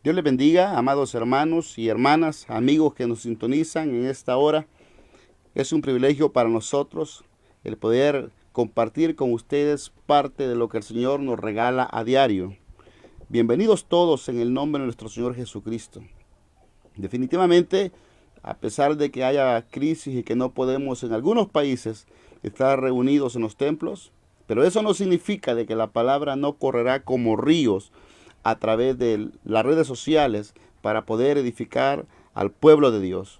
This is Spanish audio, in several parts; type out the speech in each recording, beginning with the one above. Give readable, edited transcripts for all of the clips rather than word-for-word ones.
Dios les bendiga, amados hermanos y hermanas, amigos que nos sintonizan en esta hora. Es un privilegio para nosotros el poder compartir con ustedes parte de lo que el Señor nos regala a diario. Bienvenidos todos en el nombre de nuestro Señor Jesucristo. Definitivamente, a pesar de que haya crisis y que no podemos en algunos países estar reunidos en los templos, pero eso no significa de que la palabra no correrá como ríos a través de las redes sociales para poder edificar al pueblo de Dios.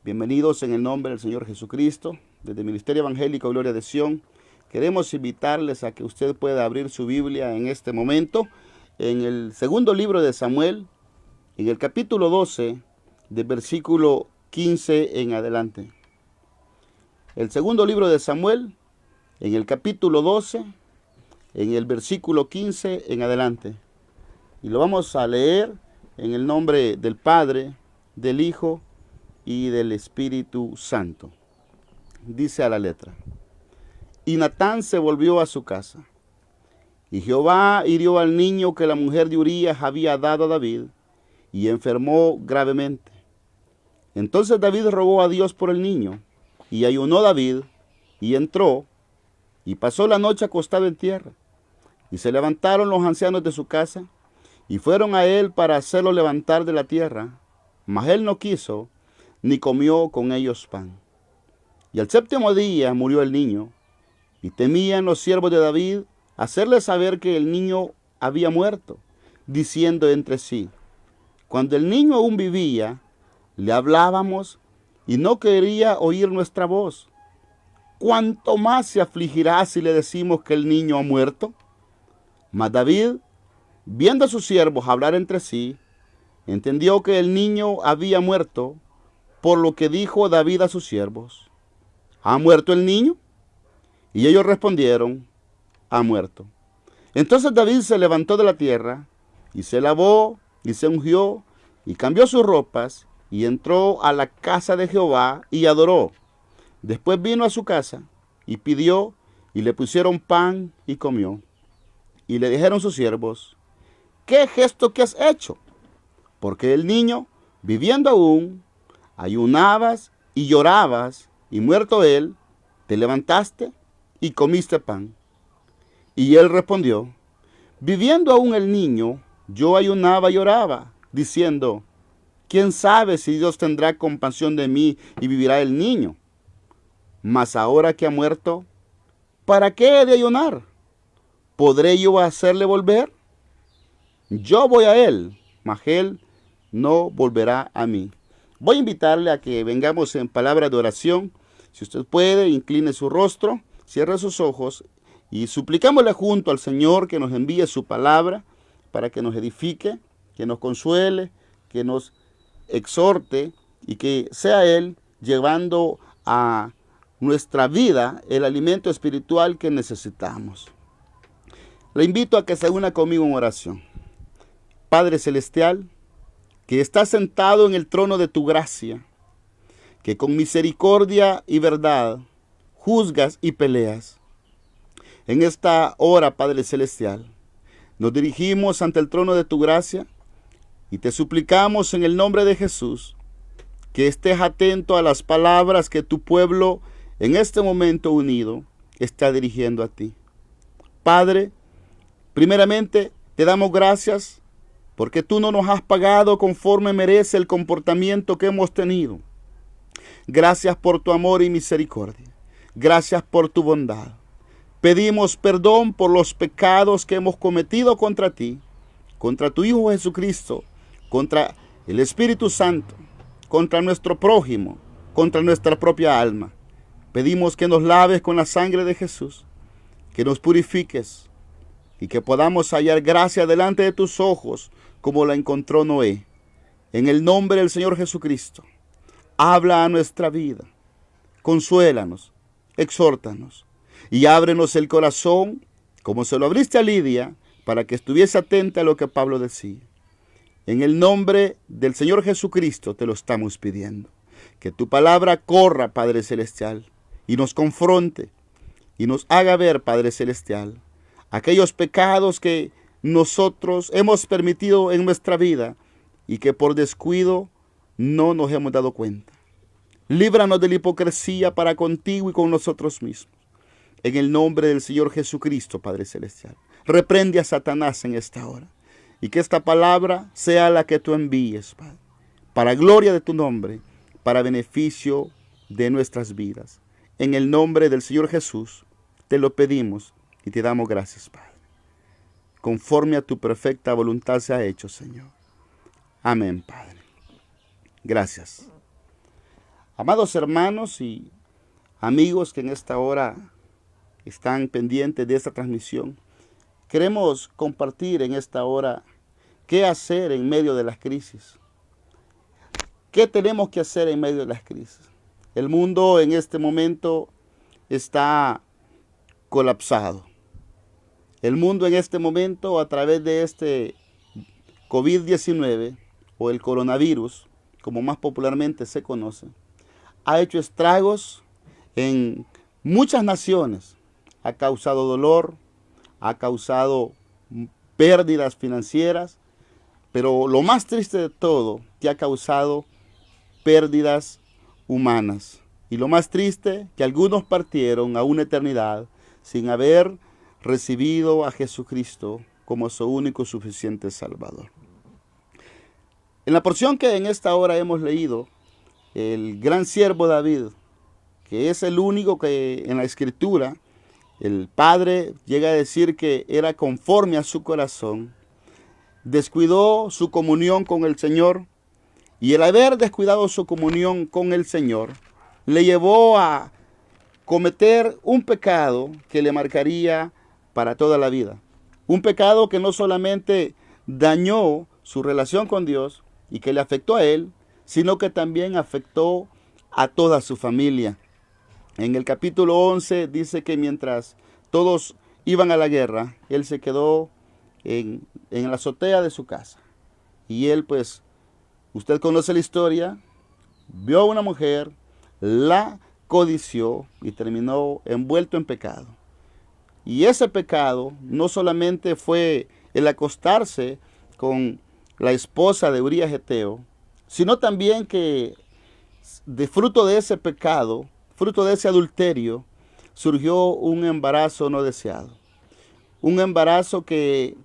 Bienvenidos en el nombre del Señor Jesucristo. Desde el Ministerio Evangélico Gloria de Sion, queremos invitarles a que usted pueda abrir su Biblia en este momento, en el segundo libro de Samuel, en el capítulo 12, del versículo 15 en adelante. El segundo libro de Samuel, en el capítulo 12, en el versículo 15 en adelante. Y lo vamos a leer en el nombre del Padre, del Hijo y del Espíritu Santo. Dice a la letra: Y Natán se volvió a su casa. Y Jehová hirió al niño que la mujer de Urías había dado a David, y enfermó gravemente. Entonces David rogó a Dios por el niño, y ayunó David, y entró, y pasó la noche acostado en tierra. Y se levantaron los ancianos de su casa, y fueron a él para hacerlo levantar de la tierra, mas él no quiso, ni comió con ellos pan. Y al séptimo día murió el niño, y temían los siervos de David hacerle saber que el niño había muerto, diciendo entre sí: cuando el niño aún vivía, le hablábamos, y no quería oír nuestra voz. ¿Cuánto más se afligirá si le decimos que el niño ha muerto? Mas David, viendo a sus siervos hablar entre sí, entendió que el niño había muerto, por lo que dijo David a sus siervos: ¿ha muerto el niño? Y ellos respondieron: ha muerto. Entonces David se levantó de la tierra, y se lavó, y se ungió, y cambió sus ropas, y entró a la casa de Jehová, y adoró. Después vino a su casa, y pidió, y le pusieron pan, y comió. Y le dijeron sus siervos: ¿qué gesto que has hecho? Porque el niño, viviendo aún, ayunabas y llorabas, y muerto él, te levantaste y comiste pan. Y él respondió: viviendo aún el niño, yo ayunaba y lloraba, diciendo: ¿quién sabe si Dios tendrá compasión de mí y vivirá el niño? Mas ahora que ha muerto, ¿para qué he de ayunar? ¿Podré yo hacerle volver? Yo voy a él, mas él no volverá a mí. Voy a invitarle a que vengamos en palabra de oración. Si usted puede, incline su rostro, cierre sus ojos y suplicámosle junto al Señor que nos envíe su palabra para que nos edifique, que nos consuele, que nos exhorte y que sea Él llevando a nuestra vida el alimento espiritual que necesitamos. Le invito a que se una conmigo en oración. Padre Celestial, que estás sentado en el trono de tu gracia, que con misericordia y verdad juzgas y peleas. En esta hora, Padre Celestial, nos dirigimos ante el trono de tu gracia y te suplicamos en el nombre de Jesús que estés atento a las palabras que tu pueblo en este momento unido está dirigiendo a ti. Padre, primeramente te damos gracias porque tú no nos has pagado conforme merece el comportamiento que hemos tenido. Gracias por tu amor y misericordia. Gracias por tu bondad. Pedimos perdón por los pecados que hemos cometido contra ti, contra tu Hijo Jesucristo, contra el Espíritu Santo, contra nuestro prójimo, contra nuestra propia alma. Pedimos que nos laves con la sangre de Jesús, que nos purifiques y que podamos hallar gracia delante de tus ojos como la encontró Noé. En el nombre del Señor Jesucristo, habla a nuestra vida, consuélanos, exhórtanos y ábrenos el corazón como se lo abriste a Lidia para que estuviese atenta a lo que Pablo decía. En el nombre del Señor Jesucristo te lo estamos pidiendo. Que tu palabra corra, Padre Celestial, y nos confronte y nos haga ver, Padre Celestial, aquellos pecados que nosotros hemos permitido en nuestra vida y que por descuido no nos hemos dado cuenta. Líbranos de la hipocresía para contigo y con nosotros mismos. En el nombre del Señor Jesucristo, Padre Celestial. Reprende a Satanás en esta hora. Y que esta palabra sea la que tú envíes, Padre. Para gloria de tu nombre, para beneficio de nuestras vidas. En el nombre del Señor Jesús, te lo pedimos y te damos gracias, Padre. Conforme a tu perfecta voluntad se ha hecho, Señor. Amén, Padre. Gracias. Amados hermanos y amigos que en esta hora están pendientes de esta transmisión, queremos compartir en esta hora qué hacer en medio de las crisis. ¿Qué tenemos que hacer en medio de las crisis? El mundo en este momento está colapsado. El mundo en este momento, a través de este COVID-19 o el coronavirus, como más popularmente se conoce, ha hecho estragos en muchas naciones. Ha causado dolor, ha causado pérdidas financieras, pero lo más triste de todo, que ha causado pérdidas humanas. Y lo más triste, que algunos partieron a una eternidad sin haber recibido a Jesucristo como su único suficiente Salvador. En la porción que en esta hora hemos leído, el gran siervo David, que es el único que en la Escritura el Padre llega a decir que era conforme a su corazón, descuidó su comunión con el Señor, y el haber descuidado su comunión con el Señor le llevó a cometer un pecado que le marcaría para toda la vida. Un pecado que no solamente dañó su relación con Dios y que le afectó a él, sino que también afectó a toda su familia. En el capítulo 11 dice que mientras todos iban a la guerra, él se quedó en la azotea de su casa. Y él, pues, usted conoce la historia, vio a una mujer, la codició y terminó envuelto en pecado. Y ese pecado no solamente fue el acostarse con la esposa de Urías Eteo, sino también que de fruto de ese pecado, fruto de ese adulterio, surgió un embarazo no deseado. Un embarazo que,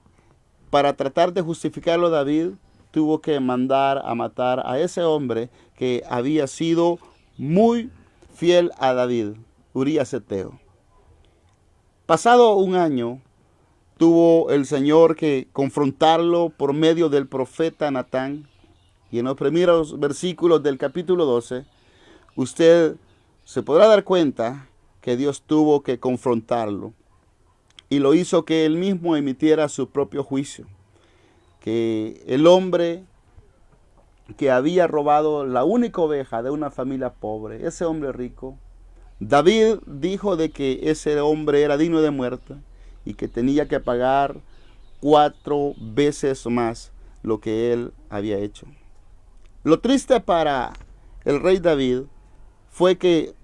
para tratar de justificarlo, David tuvo que mandar a matar a ese hombre que había sido muy fiel a David, Urías Eteo. Pasado un año, tuvo el Señor que confrontarlo por medio del profeta Natán. Y en los primeros versículos del capítulo 12, usted se podrá dar cuenta que Dios tuvo que confrontarlo. Y lo hizo que él mismo emitiera su propio juicio. Que el hombre que había robado la única oveja de una familia pobre, ese hombre rico, David dijo de que ese hombre era digno de muerte y que tenía que pagar 4 veces más lo que él había hecho. Lo triste para el rey David fue que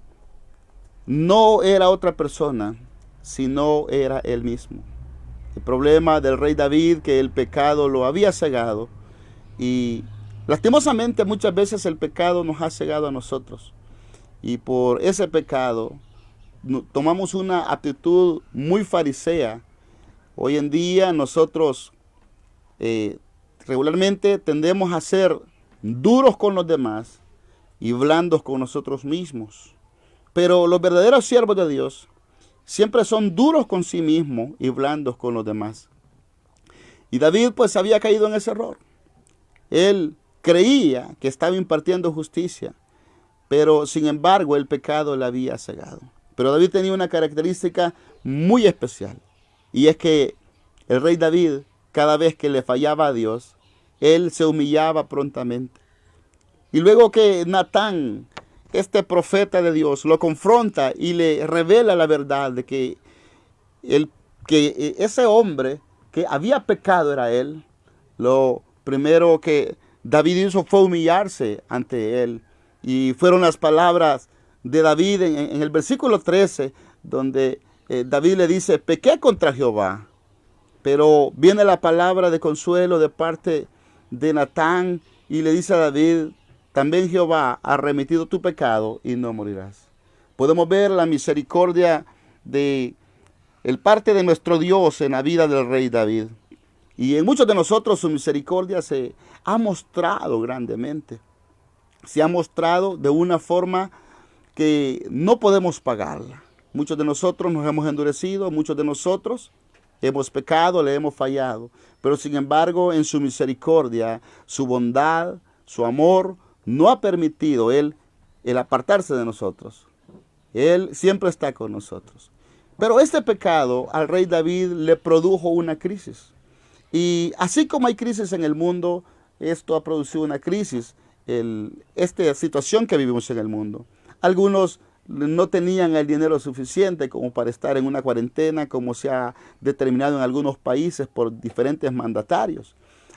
no era otra persona, sino era él mismo. El problema del rey David, que el pecado lo había cegado, y lastimosamente muchas veces el pecado nos ha cegado a nosotros. Y por ese pecado tomamos una actitud muy farisea. Hoy en día nosotros regularmente tendemos a ser duros con los demás y blandos con nosotros mismos. Pero los verdaderos siervos de Dios siempre son duros con sí mismos y blandos con los demás. Y David pues había caído en ese error. Él creía que estaba impartiendo justicia, pero sin embargo el pecado le había cegado. Pero David tenía una característica muy especial, y es que el rey David, cada vez que le fallaba a Dios, él se humillaba prontamente. Y luego que Natán, este profeta de Dios, lo confronta y le revela la verdad de que ese hombre que había pecado era él, lo primero que David hizo fue humillarse ante él. Y fueron las palabras de David en el versículo 13, donde David le dice: pequé contra Jehová, Pero viene la palabra de consuelo de parte de Natán y le dice a David, también Jehová ha remitido tu pecado y no morirás. Podemos ver la misericordia de el parte de nuestro Dios en la vida del rey David. Y en muchos de nosotros su misericordia se ha mostrado grandemente. Se ha mostrado de una forma que no podemos pagarla. Muchos de nosotros nos hemos endurecido, muchos de nosotros hemos pecado, le hemos fallado. Pero sin embargo, en su misericordia, su bondad, su amor, no ha permitido el apartarse de nosotros. Él siempre está con nosotros. Pero este pecado al rey David le produjo una crisis. Y así como hay crisis en el mundo, esto ha producido una crisis, esta situación que vivimos en el mundo. Algunos no tenían el dinero suficiente como para estar en una cuarentena, como se ha determinado en algunos países por diferentes mandatarios.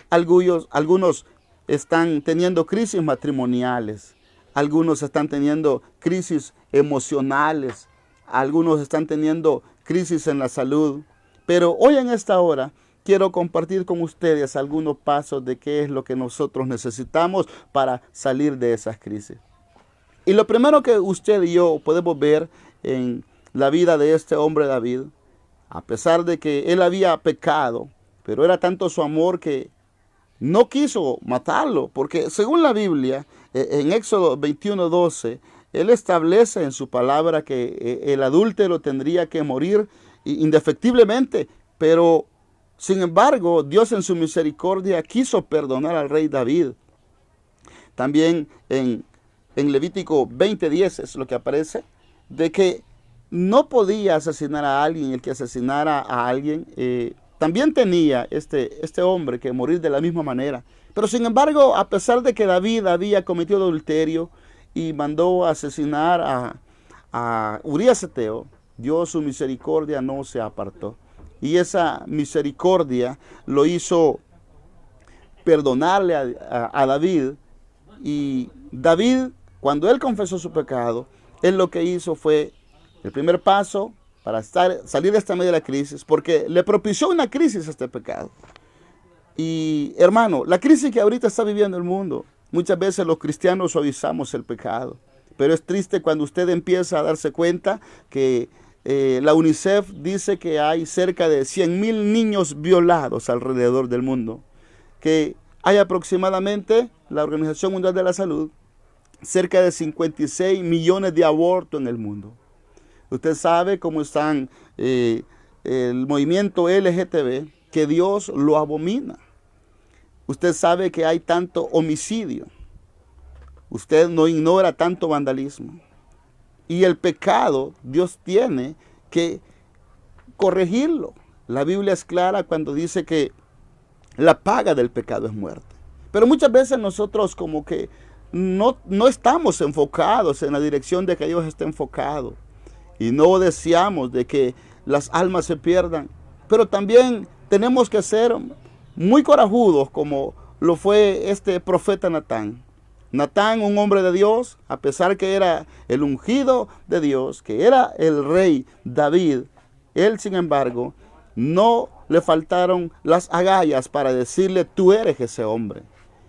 Algunos están teniendo crisis matrimoniales, algunos están teniendo crisis emocionales, algunos están teniendo crisis en la salud. Pero hoy en esta hora quiero compartir con ustedes algunos pasos de qué es lo que nosotros necesitamos para salir de esas crisis. Y lo primero que usted y yo podemos ver en la vida de este hombre David, a pesar de que él había pecado, pero era tanto su amor que no quiso matarlo, porque según la Biblia, en Éxodo 21:12, él establece en su palabra que el adúltero tendría que morir indefectiblemente, pero sin embargo, Dios en su misericordia quiso perdonar al rey David. También en Levítico 20:10 es lo que aparece, de que no podía asesinar a alguien, el que asesinara a alguien, también tenía este hombre que morir de la misma manera. Pero sin embargo, a pesar de que David había cometido adulterio y mandó a asesinar a Urías Eteo, Dios su misericordia no se apartó. Y esa misericordia lo hizo perdonarle a David. Y David, cuando él confesó su pecado, él lo que hizo fue el primer paso para salir de esta media de la crisis, porque le propició una crisis a este pecado. Y hermano, la crisis que ahorita está viviendo el mundo, muchas veces los cristianos suavizamos el pecado. Pero es triste cuando usted empieza a darse cuenta que la UNICEF dice que hay cerca de 100,000 niños violados alrededor del mundo, que hay aproximadamente, la Organización Mundial de la Salud, cerca de 56 millones de abortos en el mundo. Usted sabe cómo están el movimiento LGTB, que Dios lo abomina. Usted sabe que hay tanto homicidio. Usted no ignora tanto vandalismo. Y el pecado, Dios tiene que corregirlo. La Biblia es clara cuando dice que la paga del pecado es muerte. Pero muchas veces nosotros como que no estamos enfocados en la dirección de que Dios esté enfocado. Y no deseamos de que las almas se pierdan. Pero también tenemos que ser muy corajudos como lo fue este profeta Natán. Natán, un hombre de Dios, a pesar que era el ungido de Dios, que era el rey David, él sin embargo no le faltaron las agallas para decirle, tú eres ese hombre.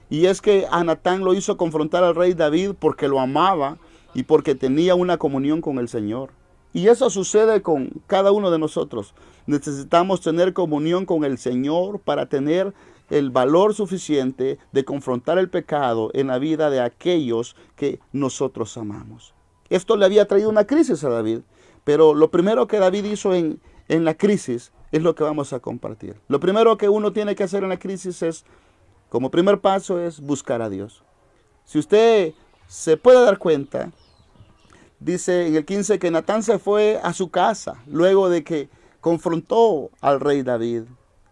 Y es que a Natán lo hizo confrontar al rey David porque lo amaba y porque tenía una comunión con el Señor. Y eso sucede con cada uno de nosotros. Necesitamos tener comunión con el Señor para tener el valor suficiente de confrontar el pecado en la vida de aquellos que nosotros amamos. Esto le había traído una crisis a David, pero lo primero que David hizo en la crisis es lo que vamos a compartir. Lo primero que uno tiene que hacer en la crisis es, como primer paso, es buscar a Dios. Si usted se puede dar cuenta, dice en el 15 que Natán se fue a su casa luego de que confrontó al rey David.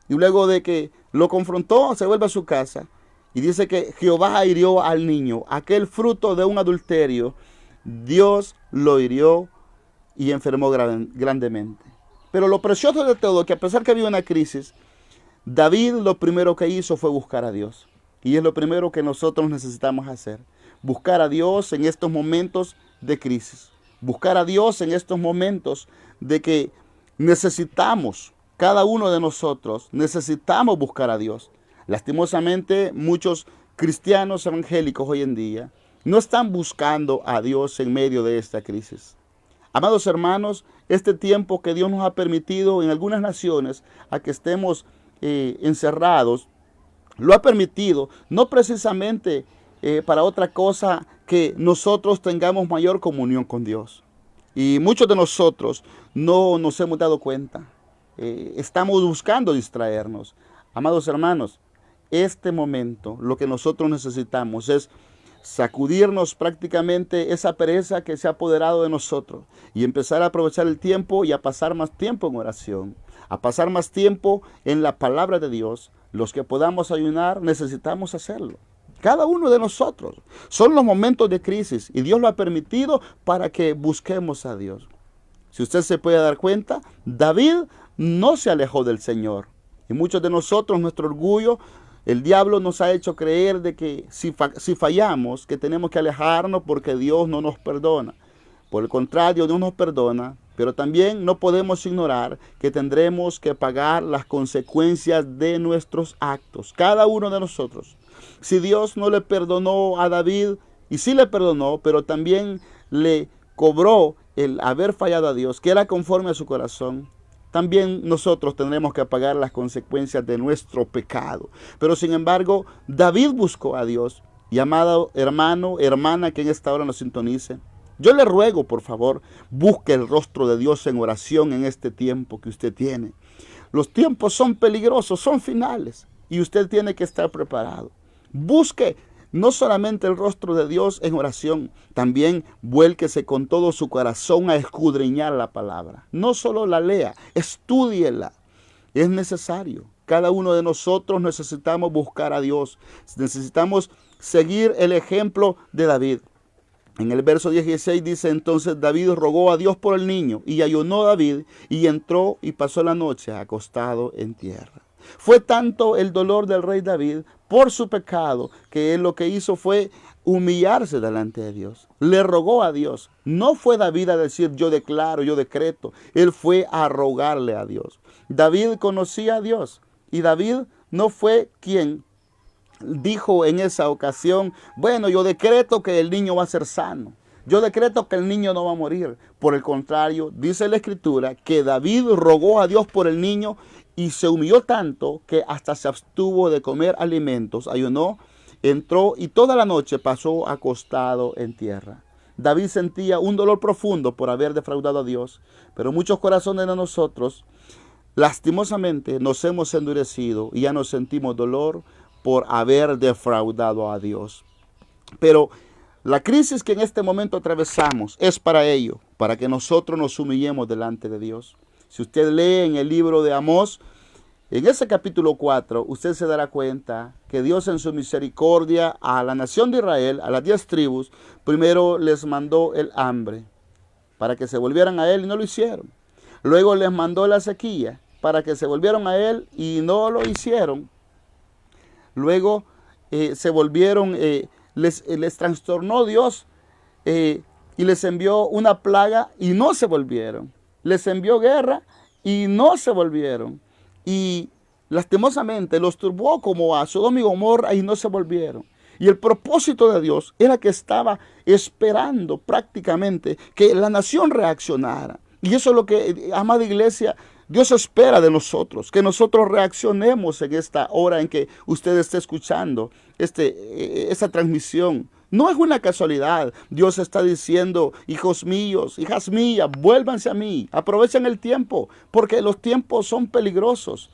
Y luego de que lo confrontó, se vuelve a su casa. Y dice que Jehová hirió al niño, aquel fruto de un adulterio. Dios lo hirió y enfermó grandemente. Pero lo precioso de todo, que a pesar que había una crisis, David lo primero que hizo fue buscar a Dios. Y es lo primero que nosotros necesitamos hacer. Buscar a Dios en estos momentos de crisis. Buscar a Dios en estos momentos de que necesitamos cada uno de nosotros necesitamos buscar a Dios. Lastimosamente, muchos cristianos evangélicos hoy en día no están buscando a Dios en medio de esta crisis. Amados hermanos, este tiempo que Dios nos ha permitido en algunas naciones a que estemos encerrados, lo ha permitido no precisamente para otra cosa que nosotros tengamos mayor comunión con Dios. Y muchos de nosotros no nos hemos dado cuenta. Estamos buscando distraernos. Amados hermanos, este momento lo que nosotros necesitamos es sacudirnos prácticamente esa pereza que se ha apoderado de nosotros y empezar a aprovechar el tiempo y a pasar más tiempo en oración, a pasar más tiempo en la palabra de Dios. Los que podamos ayunar necesitamos hacerlo. Cada uno de nosotros. Son los momentos de crisis y Dios lo ha permitido para que busquemos a Dios. Si usted se puede dar cuenta, David no se alejó del Señor. Y muchos de nosotros, nuestro orgullo, el diablo nos ha hecho creer de que si fallamos, que tenemos que alejarnos porque Dios no nos perdona. Por el contrario, Dios nos perdona, pero también no podemos ignorar que tendremos que pagar las consecuencias de nuestros actos. Cada uno de nosotros. Si Dios no le perdonó a David, y sí le perdonó, pero también le cobró el haber fallado a Dios, que era conforme a su corazón, también nosotros tendremos que pagar las consecuencias de nuestro pecado. Pero sin embargo, David buscó a Dios. Y amado hermano, hermana que en esta hora nos sintonice, yo le ruego, por favor, busque el rostro de Dios en oración en este tiempo que usted tiene. Los tiempos son peligrosos, son finales, y usted tiene que estar preparado. Busque no solamente el rostro de Dios en oración, también vuélquese con todo su corazón a escudriñar la palabra. No solo la lea, estúdiela. Es necesario. Cada uno de nosotros necesitamos buscar a Dios. Necesitamos seguir el ejemplo de David. En el verso 16 dice: entonces David rogó a Dios por el niño, y ayunó David, y entró y pasó la noche acostado en tierra. Fue tanto el dolor del rey David por su pecado que él lo que hizo fue humillarse delante de Dios. Le rogó a Dios. No fue David a decir yo declaro, yo decreto. Él fue a rogarle a Dios. David conocía a Dios y David no fue quien dijo en esa ocasión: bueno, yo decreto que el niño va a ser sano. Yo decreto que el niño no va a morir. Por el contrario, dice la Escritura que David rogó a Dios por el niño y se humilló tanto que hasta se abstuvo de comer alimentos, ayunó, entró y toda la noche pasó acostado en tierra. David sentía un dolor profundo por haber defraudado a Dios, pero muchos corazones de nosotros, lastimosamente, nos hemos endurecido y ya nos sentimos dolor por haber defraudado a Dios. Pero la crisis que en este momento atravesamos es para ello, para que nosotros nos humillemos delante de Dios. Si usted lee en el libro de Amós, en ese capítulo 4, usted se dará cuenta que Dios en su misericordia a la nación de Israel, a las 10 tribus, primero les mandó el hambre para que se volvieran a Él y no lo hicieron. Luego les mandó la sequía para que se volvieran a Él y no lo hicieron. Luego se volvieron, les trastornó Dios y les envió una plaga y no se volvieron. Les envió guerra y no se volvieron. Y lastimosamente los turbó como a Sodoma y Gomorra y no se volvieron. Y el propósito de Dios era que estaba esperando prácticamente que la nación reaccionara. Y eso es lo que, amada iglesia, Dios espera de nosotros, que nosotros reaccionemos en esta hora en que usted esté escuchando esta transmisión. No es una casualidad. Dios está diciendo: hijos míos, hijas mías, vuélvanse a mí, aprovechen el tiempo, porque los tiempos son peligrosos.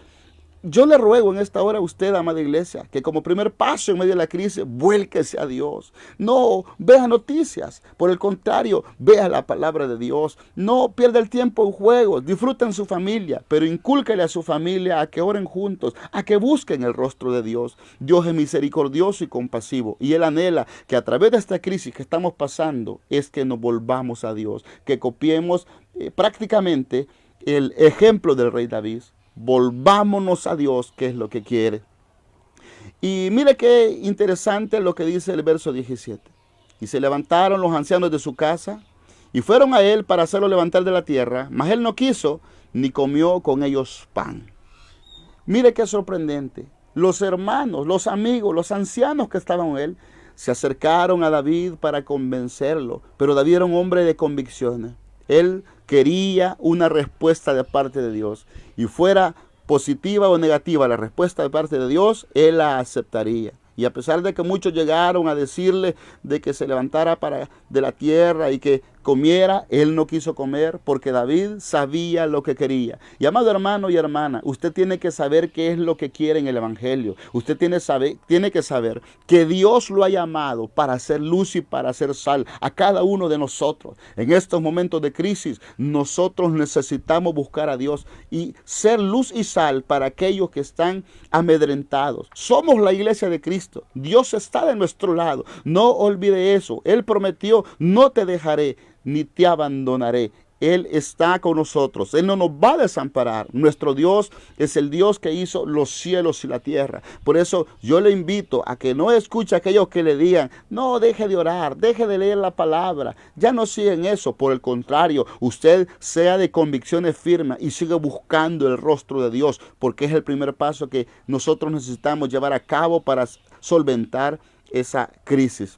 Yo le ruego en esta hora a usted, amada iglesia, que como primer paso en medio de la crisis, vuélquese a Dios. No vea noticias, por el contrario, vea la palabra de Dios. No pierda el tiempo en juegos, disfruten su familia, pero incúlquele a su familia a que oren juntos, a que busquen el rostro de Dios. Dios es misericordioso y compasivo, y Él anhela que a través de esta crisis que estamos pasando, es que nos volvamos a Dios, que copiemos prácticamente el ejemplo del rey David. Volvámonos a Dios, que es lo que quiere. Y mire qué interesante lo que dice el verso 17. Y se levantaron los ancianos de su casa y fueron a él para hacerlo levantar de la tierra, mas él no quiso, ni comió con ellos pan. Mire qué sorprendente. Los hermanos, los amigos, los ancianos que estaban con él, se acercaron a David para convencerlo, pero David era un hombre de convicciones. Él quería una respuesta de parte de Dios, y fuera positiva o negativa la respuesta de parte de Dios, él la aceptaría. Y a pesar de que muchos llegaron a decirle de que se levantara de la tierra y que comiera, él no quiso comer porque David sabía lo que quería. Y amado hermano y hermana, usted tiene que saber qué es lo que quiere en el evangelio. Usted tiene que saber que Dios lo ha llamado para hacer luz y para hacer sal a cada uno de nosotros. En estos momentos de crisis, nosotros necesitamos buscar a Dios y ser luz y sal para aquellos que están amedrentados. Somos la iglesia de Cristo. Dios está de nuestro lado. No olvide eso. Él prometió: no te dejaré ni te abandonaré. Él está con nosotros. Él no nos va a desamparar. Nuestro Dios es el Dios que hizo los cielos y la tierra. Por eso yo le invito a que no escuche a aquellos que le digan: no, deje de orar, deje de leer la palabra. Ya no siguen eso. Por el contrario, usted sea de convicciones firmes y siga buscando el rostro de Dios, porque es el primer paso que nosotros necesitamos llevar a cabo para solventar esa crisis.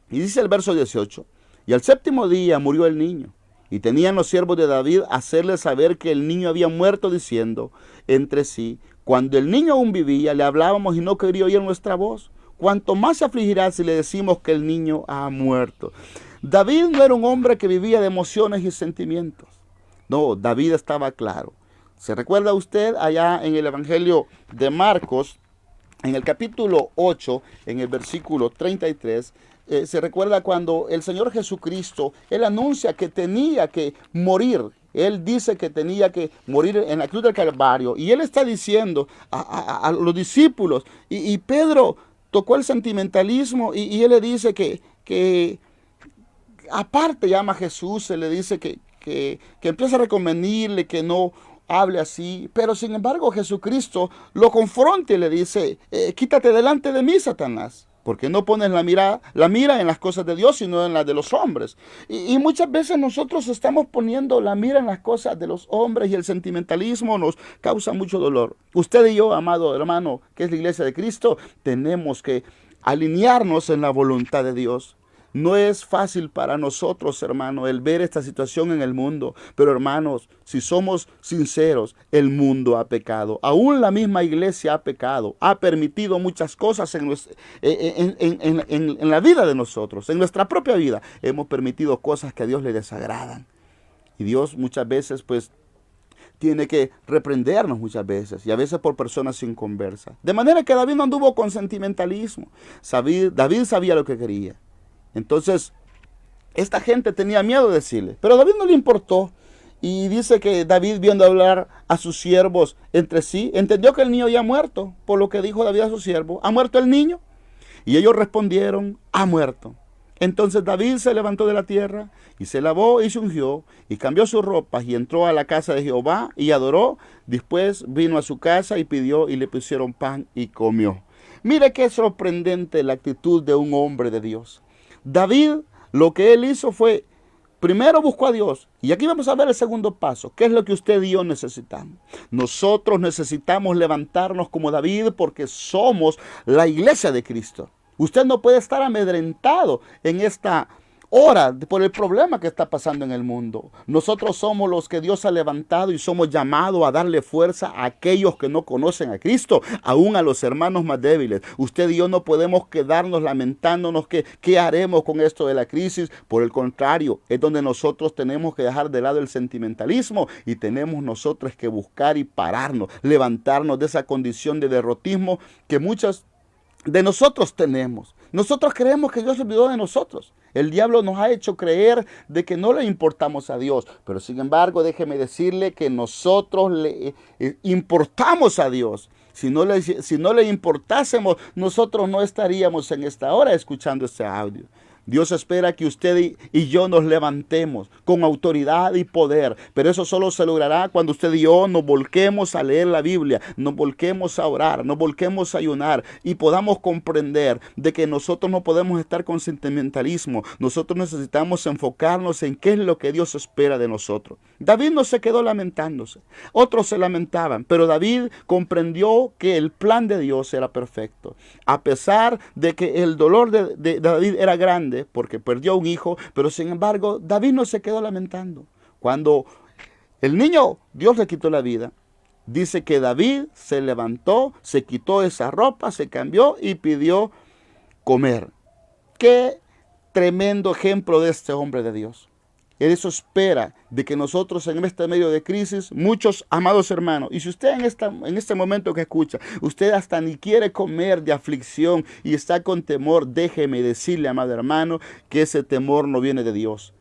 Y dice el verso 18: y al séptimo día murió el niño. Y tenían los siervos de David hacerle saber que el niño había muerto, diciendo entre sí: cuando el niño aún vivía, le hablábamos y no quería oír nuestra voz. Cuanto más se afligirá si le decimos que el niño ha muerto. David no era un hombre que vivía de emociones y sentimientos. No, David estaba claro. ¿Se recuerda usted allá en el Evangelio de Marcos, en el capítulo 8, en el versículo 33, se recuerda cuando el Señor Jesucristo, Él anuncia que tenía que morir. Él dice que tenía que morir en la cruz del Calvario. Y Él está diciendo a los discípulos, y Pedro tocó el sentimentalismo, y Él le dice que aparte llama a Jesús, se le dice que empieza a recomendarle que no hable así, pero sin embargo Jesucristo lo confronta y le dice: quítate delante de mí, Satanás, porque no pones la mira en las cosas de Dios, sino en las de los hombres. Y muchas veces nosotros estamos poniendo la mira en las cosas de los hombres, y el sentimentalismo nos causa mucho dolor. Usted y yo, amado hermano, que es la iglesia de Cristo, tenemos que alinearnos en la voluntad de Dios. No es fácil para nosotros, hermanos, el ver esta situación en el mundo. Pero, hermanos, si somos sinceros, el mundo ha pecado. Aún la misma iglesia ha pecado. Ha permitido muchas cosas en la vida de nosotros. En nuestra propia vida hemos permitido cosas que a Dios le desagradan. Y Dios muchas veces, pues, tiene que reprendernos muchas veces, y a veces por personas sin conversa. De manera que David no anduvo con sentimentalismo. David sabía lo que quería. Entonces, esta gente tenía miedo de decirle, pero a David no le importó. Y dice que David, viendo hablar a sus siervos entre sí, entendió que el niño ya ha muerto. Por lo que dijo David a sus siervos: ¿ha muerto el niño? Y ellos respondieron: ha muerto. Entonces David se levantó de la tierra y se lavó y se ungió y cambió sus ropas y entró a la casa de Jehová y adoró. Después vino a su casa y pidió, y le pusieron pan y comió. Mire qué sorprendente la actitud de un hombre de Dios. David, lo que él hizo fue, primero buscó a Dios. Y aquí vamos a ver el segundo paso. ¿Qué es lo que usted y yo necesitamos? Nosotros necesitamos levantarnos como David, porque somos la iglesia de Cristo. Usted no puede estar amedrentado en esta hora por el problema que está pasando en el mundo. Nosotros somos los que Dios ha levantado y somos llamados a darle fuerza a aquellos que no conocen a Cristo, aún a los hermanos más débiles. Usted y yo no podemos quedarnos lamentándonos que qué haremos con esto de la crisis. Por el contrario, es donde nosotros tenemos que dejar de lado el sentimentalismo y tenemos nosotros que buscar y pararnos, levantarnos de esa condición de derrotismo que muchas de nosotros tenemos. Nosotros creemos que Dios se olvidó de nosotros. El diablo nos ha hecho creer de que no le importamos a Dios. Pero sin embargo, déjeme decirle que nosotros le importamos a Dios. Si no le importásemos, nosotros no estaríamos en esta hora escuchando este audio. Dios espera que usted y yo nos levantemos con autoridad y poder, pero eso solo se logrará cuando usted y yo nos volquemos a leer la Biblia, nos volquemos a orar, nos volquemos a ayunar y podamos comprender de que nosotros no podemos estar con sentimentalismo. Nosotros necesitamos enfocarnos en qué es lo que Dios espera de nosotros. David no se quedó lamentándose, otros se lamentaban, pero David comprendió que el plan de Dios era perfecto. A pesar de que el dolor de David era grande, porque perdió un hijo, pero sin embargo David no se quedó lamentando. Cuando el niño, Dios le quitó la vida, dice que David se levantó, se quitó esa ropa, se cambió y pidió comer. Qué tremendo ejemplo de este hombre de Dios. Él eso espera de que nosotros en este medio de crisis, muchos amados hermanos, y si usted en este momento que escucha, usted hasta ni quiere comer de aflicción y está con temor, déjeme decirle, amado hermano, que ese temor no viene de Dios.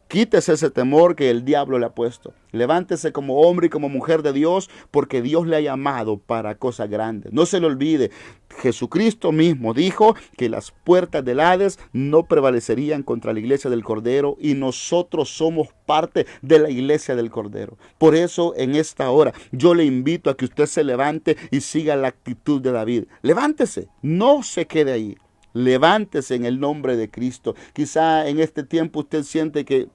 Quítese ese temor que el diablo le ha puesto. Levántese como hombre y como mujer de Dios, porque Dios le ha llamado para cosas grandes. No se le olvide, Jesucristo mismo dijo que las puertas del Hades no prevalecerían contra la iglesia del Cordero, y nosotros somos parte de la iglesia del Cordero. Por eso en esta hora yo le invito a que usted se levante y siga la actitud de David. Levántese, no se quede ahí. Levántese en el nombre de Cristo. Quizá en este tiempo usted siente que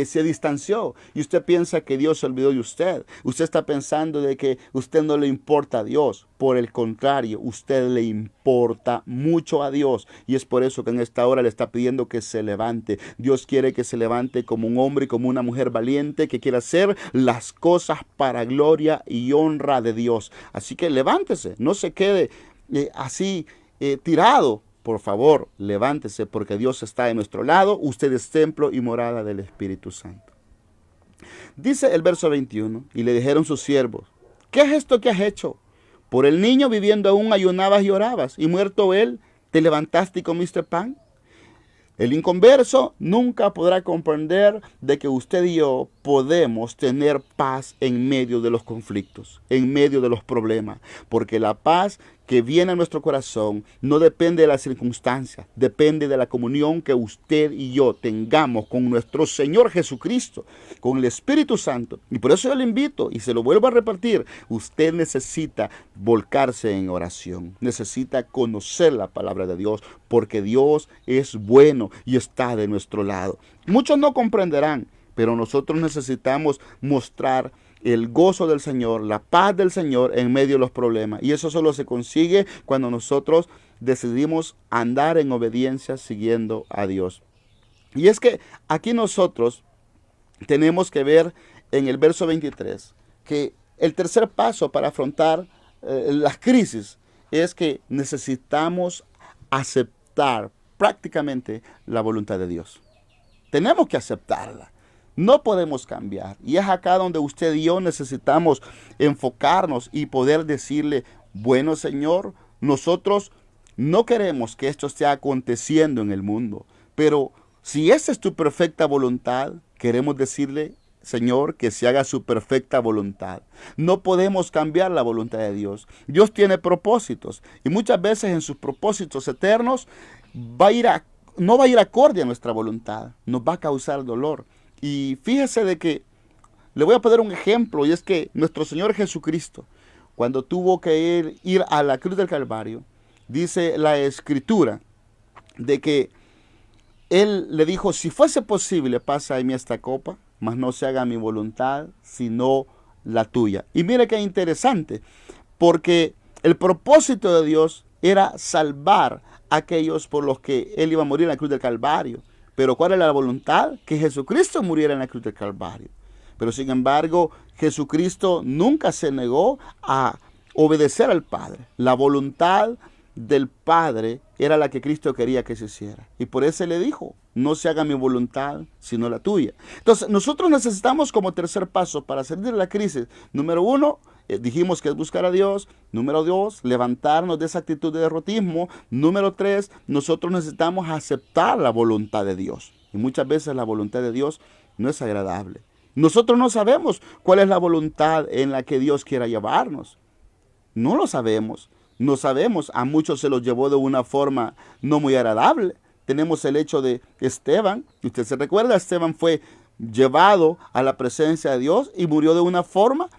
se distanció y usted piensa que Dios se olvidó de usted. Usted está pensando de que usted no le importa a Dios. Por el contrario, usted le importa mucho a Dios, y es por eso que en esta hora le está pidiendo que se levante. Dios quiere que se levante como un hombre y como una mujer valiente que quiera hacer las cosas para gloria y honra de Dios. Así que levántese, no se quede así tirado. Por favor, levántese, porque Dios está de nuestro lado. Usted es templo y morada del Espíritu Santo. Dice el verso 21, y le dijeron sus siervos: ¿qué es esto que has hecho? Por el niño viviendo aún ayunabas y orabas, y muerto él, te levantaste y comiste pan. El inconverso nunca podrá comprender de que usted y yo podemos tener paz en medio de los conflictos, en medio de los problemas, porque la paz que viene a nuestro corazón no depende de las circunstancias, depende de la comunión que usted y yo tengamos con nuestro Señor Jesucristo, con el Espíritu Santo. Y por eso yo le invito, y se lo vuelvo a repetir, usted necesita volcarse en oración, necesita conocer la palabra de Dios, porque Dios es bueno y está de nuestro lado. Muchos no comprenderán, pero nosotros necesitamos mostrar el gozo del Señor, la paz del Señor en medio de los problemas. Y eso solo se consigue cuando nosotros decidimos andar en obediencia siguiendo a Dios. Y es que aquí nosotros tenemos que ver en el verso 23 que el tercer paso para afrontar las crisis es que necesitamos aceptar prácticamente la voluntad de Dios. Tenemos que aceptarla. No podemos cambiar. Y es acá donde usted y yo necesitamos enfocarnos y poder decirle: bueno, Señor, nosotros no queremos que esto esté aconteciendo en el mundo, pero si esa es tu perfecta voluntad, queremos decirle: Señor, que se haga su perfecta voluntad. No podemos cambiar la voluntad de Dios. Dios tiene propósitos, y muchas veces en sus propósitos eternos no va a ir acorde a nuestra voluntad, nos va a causar dolor. Y fíjese de que le voy a poner un ejemplo, y es que nuestro Señor Jesucristo, cuando tuvo que ir a la cruz del Calvario, dice la Escritura de que Él le dijo: si fuese posible, pasa de mí esta copa, mas no se haga mi voluntad, sino la tuya. Y mire qué interesante, porque el propósito de Dios era salvar a aquellos por los que Él iba a morir en la cruz del Calvario. Pero ¿cuál era la voluntad? Que Jesucristo muriera en la cruz del Calvario. Pero sin embargo, Jesucristo nunca se negó a obedecer al Padre. La voluntad del Padre era la que Cristo quería que se hiciera. Y por eso le dijo: no se haga mi voluntad, sino la tuya. Entonces, nosotros necesitamos como tercer paso para salir de la crisis, número 1, dijimos que es buscar a Dios. Número 2, levantarnos de esa actitud de derrotismo. Número 3, nosotros necesitamos aceptar la voluntad de Dios. Y muchas veces la voluntad de Dios no es agradable. Nosotros no sabemos cuál es la voluntad en la que Dios quiera llevarnos. No lo sabemos. No sabemos. A muchos se los llevó de una forma no muy agradable. tenemos el hecho de Esteban. Y usted se recuerda, Esteban fue llevado a la presencia de Dios y murió de una forma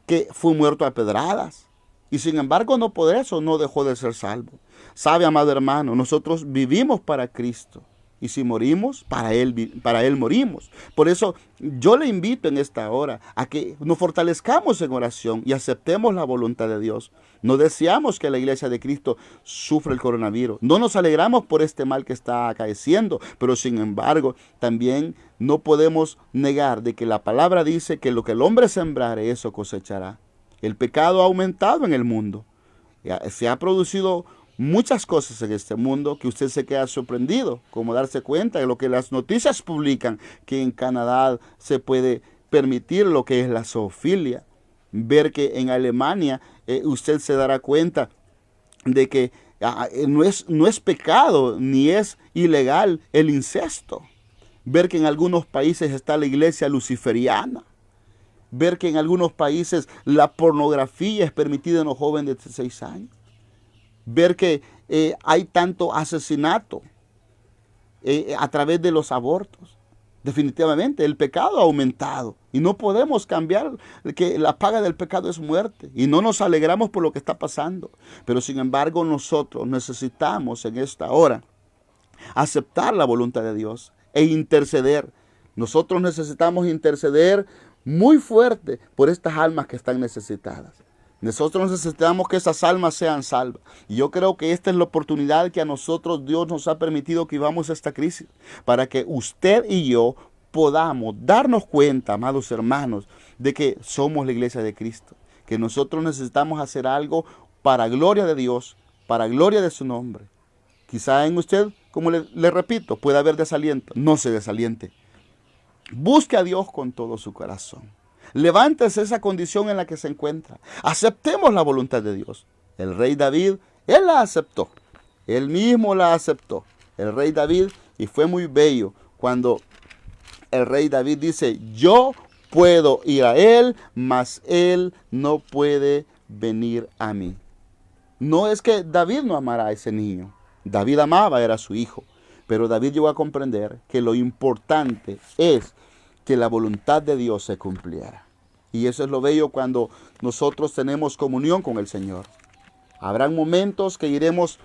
que fue muerto a pedradas. Y sin embargo, no por eso no dejó de ser salvo. Sabe, amado hermano, nosotros vivimos para Cristo. Y si morimos, para Él morimos. Por eso yo le invito en esta hora a que nos fortalezcamos en oración y aceptemos la voluntad de Dios. No deseamos que la iglesia de Cristo sufra el coronavirus. No nos alegramos por este mal que está acaeciendo. Pero sin embargo, también no podemos negar de que la palabra dice que lo que el hombre sembrare, eso cosechará. El pecado ha aumentado en el mundo. Se ha producido muchas cosas en este mundo que usted se queda sorprendido, como darse cuenta de lo que las noticias publican, que en Canadá se puede permitir lo que es la zoofilia. Ver que en Alemania usted se dará cuenta de que no es pecado ni es ilegal el incesto. Ver que en algunos países está la iglesia luciferiana. Ver que en algunos países la pornografía es permitida en los jóvenes de 16 años. Ver que hay tanto asesinato a través de los abortos. Definitivamente el pecado ha aumentado y no podemos cambiar que la paga del pecado es muerte y no nos alegramos por lo que está pasando. Pero sin embargo nosotros necesitamos en esta hora aceptar la voluntad de Dios e interceder. Nosotros necesitamos interceder muy fuerte por estas almas que están necesitadas. Nosotros necesitamos que esas almas sean salvas. Y yo creo que esta es la oportunidad que a nosotros Dios nos ha permitido que vivamos esta crisis. Para que usted y yo podamos darnos cuenta, amados hermanos, de que somos la iglesia de Cristo. Que nosotros necesitamos hacer algo para gloria de Dios, para gloria de su nombre. Quizá en usted, como le repito, puede haber desaliento. No se desaliente. Busque a Dios con todo su corazón. Levántese esa condición en la que se encuentra. Aceptemos la voluntad de Dios. El rey David, él la aceptó. Él mismo la aceptó. El rey David, y fue muy bello cuando el rey David dice, yo puedo ir a él, mas él no puede venir a mí. No es que David no amara a ese niño. David amaba, era su hijo. Pero David llegó a comprender que lo importante es que la voluntad de Dios se cumpliera. Y eso es lo bello cuando nosotros tenemos comunión con el Señor. Habrán momentos que iremos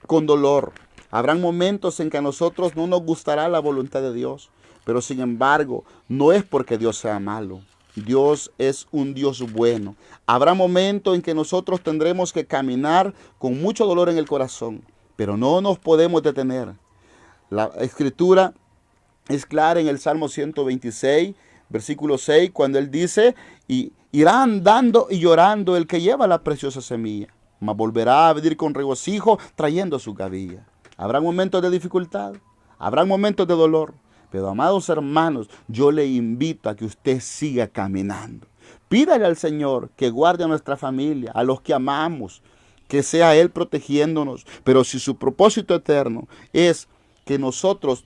con dolor. Habrán momentos en que a nosotros no nos gustará la voluntad de Dios. Pero sin embargo, no es porque Dios sea malo. Dios es un Dios bueno. Habrá momentos en que nosotros tendremos que caminar con mucho dolor en el corazón. Pero no nos podemos detener. La Escritura es clara en el Salmo 126, versículo 6, cuando él dice, y irá andando y llorando el que lleva la preciosa semilla, mas volverá a venir con regocijo trayendo su gavilla. Habrá momentos de dificultad, habrá momentos de dolor, pero amados hermanos, yo le invito a que usted siga caminando. Pídale al Señor que guarde a nuestra familia, a los que amamos, que sea Él protegiéndonos, pero si su propósito eterno es que nosotros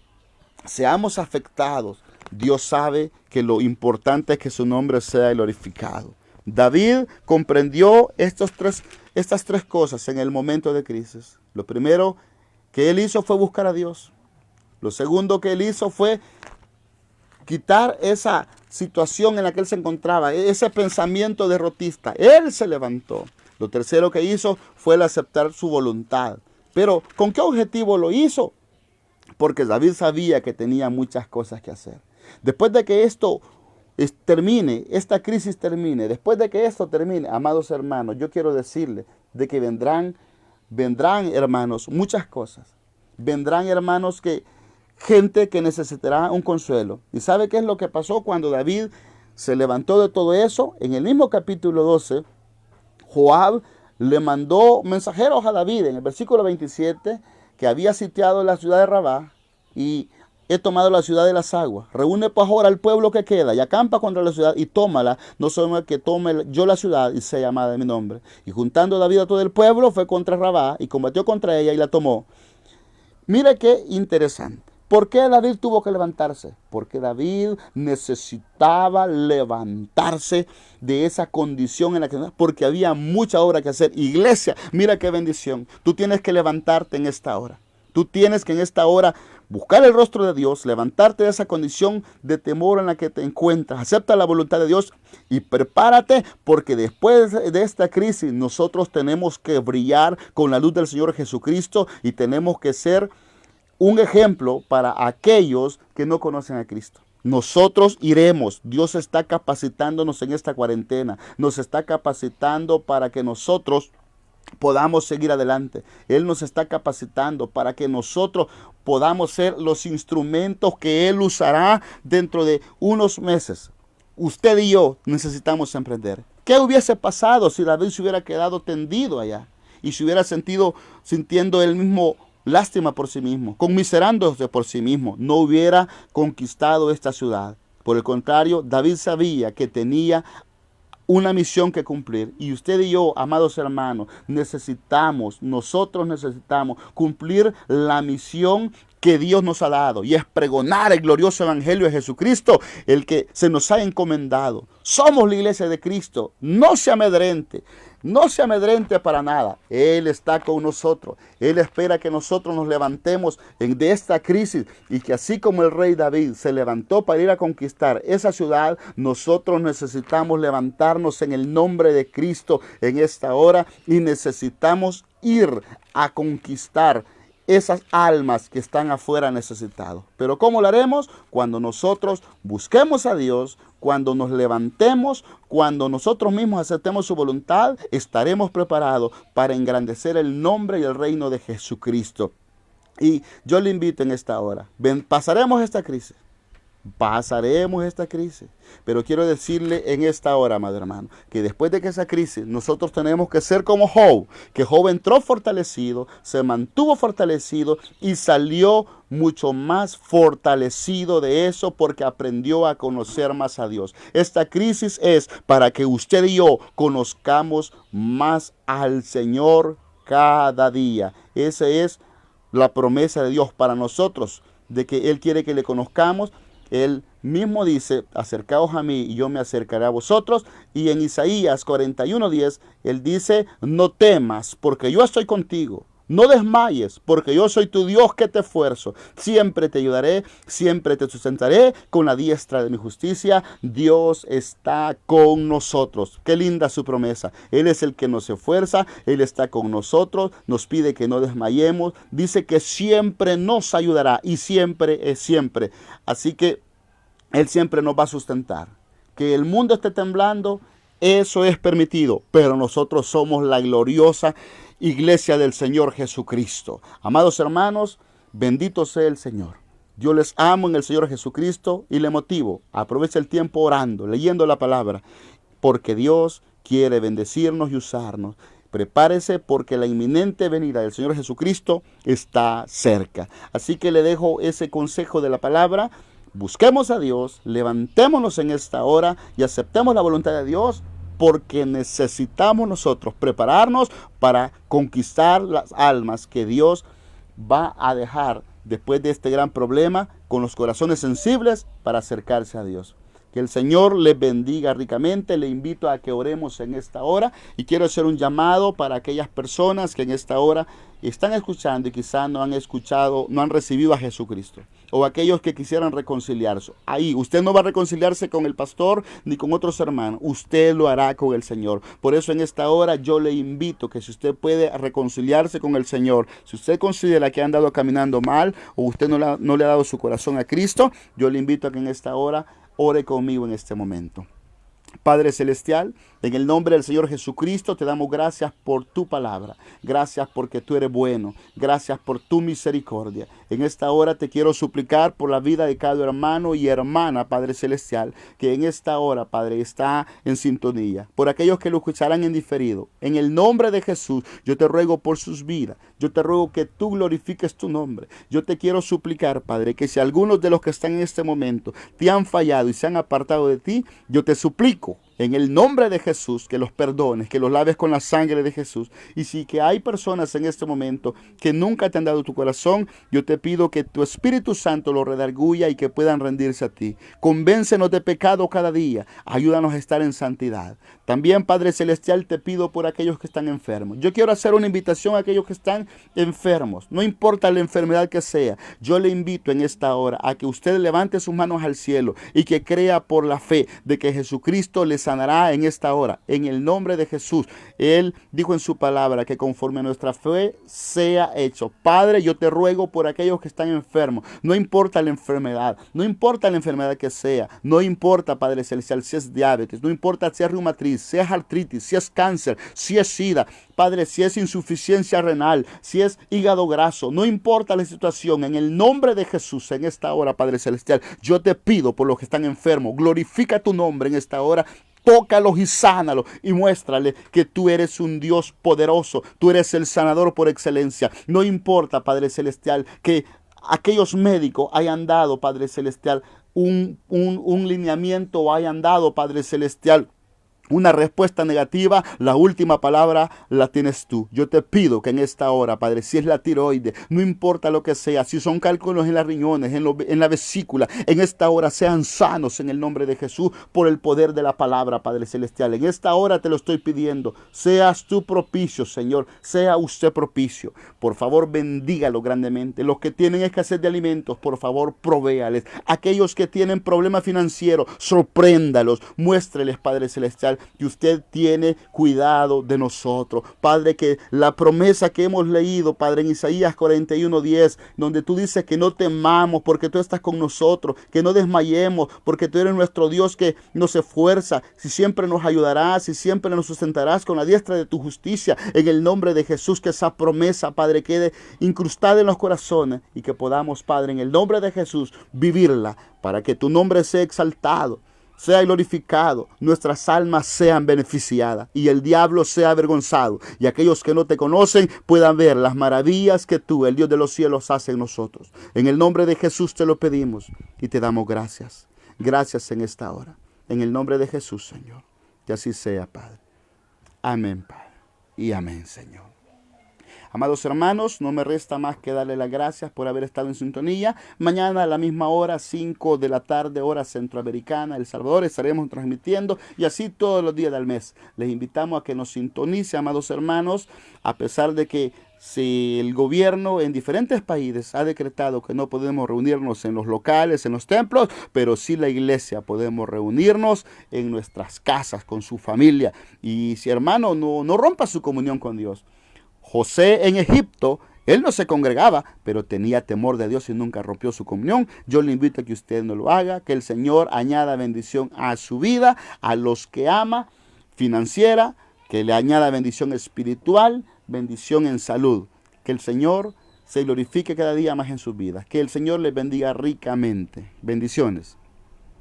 seamos afectados, Dios sabe que lo importante es que su nombre sea glorificado. David comprendió estas tres cosas en el momento de crisis. Lo primero que él hizo fue buscar a Dios. Lo segundo que él hizo fue quitar esa situación en la que él se encontraba, ese pensamiento derrotista. Él se levantó. Lo tercero que hizo fue el aceptar su voluntad. Pero ¿con qué objetivo lo hizo? Porque David sabía que tenía muchas cosas que hacer. Después de que esto termine, esta crisis termine, después de que esto termine, amados hermanos, yo quiero decirles de que vendrán hermanos, muchas cosas. Vendrán hermanos gente que necesitará un consuelo. ¿Y sabe qué es lo que pasó cuando David se levantó de todo eso? En el mismo capítulo 12, Joab le mandó mensajeros a David en el versículo 27, que había sitiado la ciudad de Rabá y he tomado la ciudad de las aguas. Reúne pues ahora al pueblo que queda y acampa contra la ciudad y tómala, no solo que tome yo la ciudad y sea llamada de mi nombre. Y juntando David a todo el pueblo, fue contra Rabá y combatió contra ella y la tomó. Mire qué interesante. ¿Por qué David tuvo que levantarse? Porque David necesitaba levantarse de esa condición en la que... Porque había mucha obra que hacer. Iglesia, mira qué bendición. Tú tienes que levantarte en esta hora. Tú tienes que en esta hora buscar el rostro de Dios, levantarte de esa condición de temor en la que te encuentras. Acepta la voluntad de Dios y prepárate, porque después de esta crisis nosotros tenemos que brillar con la luz del Señor Jesucristo y tenemos que ser un ejemplo para aquellos que no conocen a Cristo. Nosotros iremos. Dios está capacitándonos en esta cuarentena. Nos está capacitando para que nosotros podamos seguir adelante. Él nos está capacitando para que nosotros podamos ser los instrumentos que Él usará dentro de unos meses. Usted y yo necesitamos emprender. ¿Qué hubiese pasado si David se hubiera quedado tendido allá y se hubiera sintiendo él mismo lástima por sí mismo, conmiserándose por sí mismo? No hubiera conquistado esta ciudad. Por el contrario, David sabía que tenía una misión que cumplir. Y usted y yo, amados hermanos, nosotros necesitamos cumplir la misión que Dios nos ha dado, y es pregonar el glorioso evangelio de Jesucristo, el que se nos ha encomendado. Somos la iglesia de Cristo. No se amedrente. No se amedrente para nada. Él está con nosotros. Él espera que nosotros nos levantemos de esta crisis, y que así como el rey David se levantó para ir a conquistar esa ciudad, nosotros necesitamos levantarnos en el nombre de Cristo en esta hora, y necesitamos ir a conquistar esas almas que están afuera necesitados. Pero ¿cómo lo haremos? Cuando nosotros busquemos a Dios, cuando nos levantemos, cuando nosotros mismos aceptemos su voluntad, estaremos preparados para engrandecer el nombre y el reino de Jesucristo. Y yo le invito en esta hora, pasaremos esta crisis. Pasaremos esta crisis, pero quiero decirle en esta hora, amado hermano, que después de que esa crisis nosotros tenemos que ser como Job, que Job entró fortalecido, se mantuvo fortalecido y salió mucho más fortalecido de eso, porque aprendió a conocer más a Dios. Esta crisis es para que usted y yo conozcamos más al Señor cada día. Esa es la promesa de Dios para nosotros, de que Él quiere que le conozcamos. Él mismo dice, acercaos a mí y yo me acercaré a vosotros. Y en Isaías 41:10, Él dice, no temas porque yo estoy contigo. No desmayes, porque yo soy tu Dios que te esfuerzo. Siempre te ayudaré, siempre te sustentaré con la diestra de mi justicia. Dios está con nosotros. Qué linda su promesa. Él es el que nos esfuerza, Él está con nosotros, nos pide que no desmayemos. Dice que siempre nos ayudará, y siempre es siempre. Así que Él siempre nos va a sustentar. Que el mundo esté temblando, eso es permitido, pero nosotros somos la gloriosa iglesia del Señor Jesucristo. Amados hermanos, bendito sea el Señor. Yo les amo en el Señor Jesucristo y le motivo. Aproveche el tiempo orando, leyendo la palabra, porque Dios quiere bendecirnos y usarnos. Prepárese, porque la inminente venida del Señor Jesucristo está cerca. Así que le dejo ese consejo de la palabra. Busquemos a Dios, levantémonos en esta hora y aceptemos la voluntad de Dios, porque necesitamos nosotros prepararnos para conquistar las almas que Dios va a dejar después de este gran problema, con los corazones sensibles para acercarse a Dios. Que el Señor les bendiga ricamente. Le invito a que oremos en esta hora, y quiero hacer un llamado para aquellas personas que en esta hora están escuchando y quizás no han escuchado, no han recibido a Jesucristo, o aquellos que quisieran reconciliarse. Ahí, usted no va a reconciliarse con el pastor ni con otros hermanos, usted lo hará con el Señor. Por eso en esta hora yo le invito que si usted puede reconciliarse con el Señor, si usted considera que ha andado caminando mal, o usted no le ha dado su corazón a Cristo, yo le invito a que en esta hora ore conmigo en este momento. Padre Celestial, en el nombre del Señor Jesucristo te damos gracias por tu palabra. Gracias porque tú eres bueno. Gracias por tu misericordia. En esta hora te quiero suplicar por la vida de cada hermano y hermana, Padre Celestial, que en esta hora, Padre, está en sintonía. Por aquellos que lo escucharán en diferido. En el nombre de Jesús, yo te ruego por sus vidas. Yo te ruego que tú glorifiques tu nombre. Yo te quiero suplicar, Padre, que si algunos de los que están en este momento te han fallado y se han apartado de ti, yo te suplico en el nombre de Jesús, que los perdones, que los laves con la sangre de Jesús. Y si que hay personas en este momento que nunca te han dado tu corazón, yo te pido que tu Espíritu Santo los redarguya y que puedan rendirse a ti. Convéncenos de pecado cada día. Ayúdanos a estar en santidad. También, Padre Celestial, te pido por aquellos que están enfermos. Yo quiero hacer una invitación a aquellos que están enfermos. No importa la enfermedad que sea. Yo le invito en esta hora a que usted levante sus manos al cielo y que crea por la fe de que Jesucristo le sanará en esta hora. En el nombre de Jesús. Él dijo en su palabra que conforme a nuestra fe sea hecho. Padre, yo te ruego por aquellos que están enfermos. No importa la enfermedad. No importa la enfermedad que sea. No importa, Padre Celestial, si es diabetes. No importa si es reumatriz, si es artritis, si es cáncer, si es sida. Padre, si es insuficiencia renal, si es hígado graso, no importa la situación, en el nombre de Jesús, en esta hora, Padre Celestial, yo te pido por los que están enfermos, glorifica tu nombre en esta hora. Tócalos y sánalos y muéstrale que tú eres un Dios poderoso, tú eres el sanador por excelencia. No importa, Padre Celestial, que aquellos médicos hayan dado, Padre Celestial, un lineamiento o hayan dado, Padre Celestial, una respuesta negativa, la última palabra la tienes tú. Yo te pido que en esta hora, Padre, si es la tiroides, no importa lo que sea, si son cálculos en las riñones, en la vesícula, en esta hora sean sanos en el nombre de Jesús por el poder de la palabra, Padre Celestial. En esta hora te lo estoy pidiendo. Seas tú propicio, Señor. Sea usted propicio. Por favor, bendígalo grandemente. Los que tienen escasez de alimentos, por favor, provéales. Aquellos que tienen problemas financieros, sorpréndalos. Muéstreles, Padre Celestial, que usted tiene cuidado de nosotros. Padre, que la promesa que hemos leído, Padre, en Isaías 41:10, donde tú dices que no temamos porque tú estás con nosotros, que no desmayemos porque tú eres nuestro Dios que nos esfuerza, si siempre nos ayudarás, si siempre nos sustentarás con la diestra de tu justicia. En el nombre de Jesús, que esa promesa, Padre, quede incrustada en los corazones y que podamos, Padre, en el nombre de Jesús, vivirla para que tu nombre sea exaltado, sea glorificado, nuestras almas sean beneficiadas y el diablo sea avergonzado y aquellos que no te conocen puedan ver las maravillas que tú, el Dios de los cielos, hace en nosotros. En el nombre de Jesús te lo pedimos y te damos gracias. Gracias en esta hora. En el nombre de Jesús, Señor. Que así sea, Padre. Amén, Padre. Y amén, Señor. Amados hermanos, no me resta más que darle las gracias por haber estado en sintonía. Mañana a la misma hora, 5 de la tarde, hora centroamericana, El Salvador, estaremos transmitiendo y así todos los días del mes. Les invitamos a que nos sintonice, amados hermanos, a pesar de que si el gobierno en diferentes países ha decretado que no podemos reunirnos en los locales, en los templos, pero sí la iglesia podemos reunirnos en nuestras casas con su familia. Y si hermano, no rompa su comunión con Dios. José en Egipto, él no se congregaba, pero tenía temor de Dios y nunca rompió su comunión. Yo le invito a que usted no lo haga, que el Señor añada bendición a su vida, a los que ama, financiera, que le añada bendición espiritual, bendición en salud. Que el Señor se glorifique cada día más en sus vidas. Que el Señor les bendiga ricamente. Bendiciones.